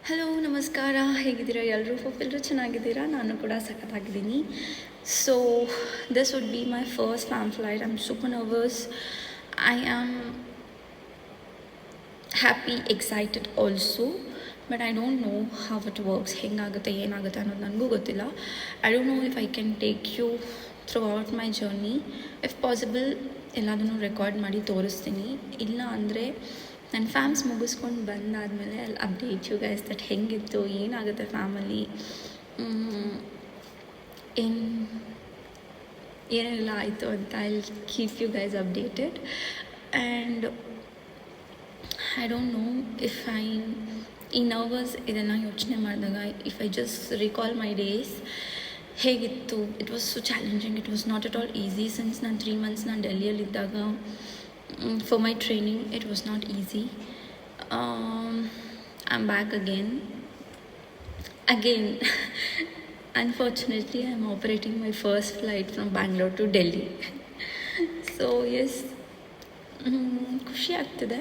Hello ನಮಸ್ಕಾರ, ಹೇಗಿದ್ದೀರಾ ಎಲ್ಲರೂ? ಎಲ್ಲರೂ ಚೆನ್ನಾಗಿದ್ದೀರಾ? ನಾನು ಕೂಡ ಸಖತ್ತಾಗಿದ್ದೀನಿ. So this would be my first fam flight. I am super nervous. I am happy, excited also, but I don't know how it works. ಹೆಂಗಾಗುತ್ತೆ ಏನಾಗುತ್ತೆ ಅನ್ನೋದು ನನಗೂ ಗೊತ್ತಿಲ್ಲ. I don't know if I can take you throughout my journey. If possible ಎಲ್ಲದನ್ನು record ಮಾಡಿ ತೋರಿಸ್ತೀನಿ. ಇಲ್ಲ ಅಂದರೆ ನನ್ನ ಫ್ಯಾಮ್ಸ್ ಮುಗಿಸ್ಕೊಂಡು ಬಂದಾದಮೇಲೆ ಅಲ್ಲಿ ಅಪ್ಡೇಟ್ ಯು ಗೈಸ್ ದಟ್ ಹೆಂಗಿತ್ತು, ಏನಾಗುತ್ತೆ ಫ್ಯಾಮಲಿ, ಏನೆಲ್ಲ ಆಯಿತು ಅಂತ. I keep you guys updated. And I don't know if ಈ ನರ್ವಸ್ ಇದನ್ನು ಯೋಚನೆ ಮಾಡಿದಾಗ if I just recall my days ಹೇಗಿತ್ತು. It was so challenging. It was not at all easy. Since ನಾನು 3 months ನಾನು ಡೆಲ್ಲಿಯಲ್ಲಿದ್ದಾಗ for my training it was not easy. I'm back again. Unfortunately I'm operating my first flight from Bangalore to Delhi. So yes, ಖುಷಿ ಆಗ್ತಿದೆ.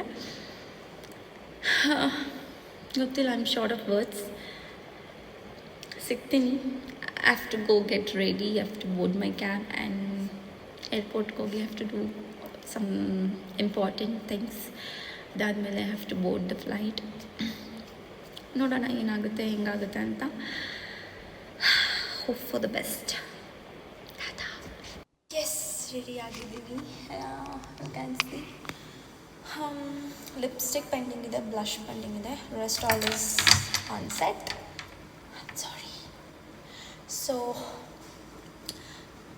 ಗೊತ್ತಿಲ್ಲ, I am short of words. ಸಿಗ್ತೀನಿ. I have to go get ready, I have to board my cab and ಏರ್ಪೋರ್ಟ್ಗೆ ಹೋಗಿ I have to do some important things. ಅದಾದಮೇಲೆ I have to board the flight. ನೋಡೋಣ ಏನಾಗುತ್ತೆ ಹೆಂಗಾಗುತ್ತೆ ಅಂತ. Hope for the best. Yes, ready ಆಗಿದ್ದೀವಿ. Can see lipstick pending ಇದೆ, blush pending ಇದೆ. Rest all is on set. Sorry. So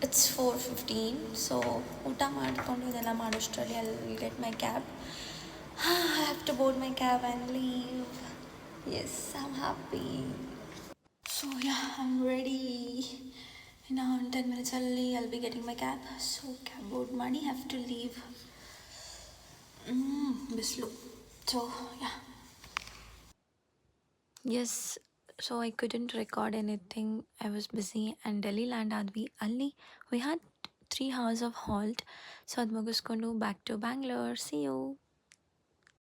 it's 4:15. So ಊಟ ಮಾಡಿಕೊಂಡು ಇದೆಲ್ಲ ಮಾಡೋಷ್ಟರಲ್ಲಿ I will get my cab. I have to board my cab and leave. Yes, I am happy. So ya, I am ready. ಇನ್ನು 10 minutesಲ್ಲಿ I will be getting my cab. So cab board ಮಾಡಿ have to leave. ಬಿಸಿಲು. So ya, yes. So I couldn't record anything. I was busy. And Delhi land ಆದ್ವಿ. ಅಲ್ಲಿ we had 3 hours of halt. So ಅದು ಮುಗಿಸ್ಕೊಂಡು back to Bangalore. See you.